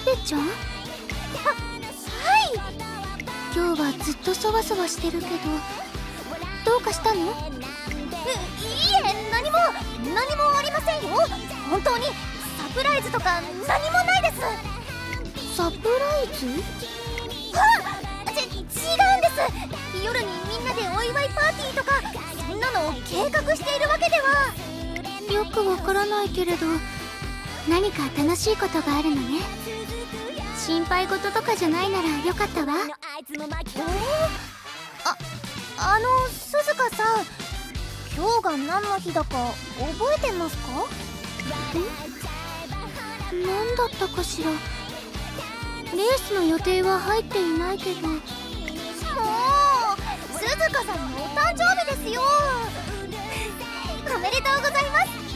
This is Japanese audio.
ベちゃん？はい。今日はずっとそわそわしてるけど、どうかしたの？いいえ、何もありませんよ。本当にサプライズとか何もないです。サプライズ？違うんです。夜にみんなでお祝いパーティーとかそんなのを計画しているわけでは。よくわからないけれど、何か楽しいことがあるのね。心配事とかじゃないならよかったわ。鈴鹿さん、今日が何の日だか覚えてますか？何だったかしら。レースの予定は入っていないけど。もう鈴鹿さんのお誕生日ですよ。おめでとうございます。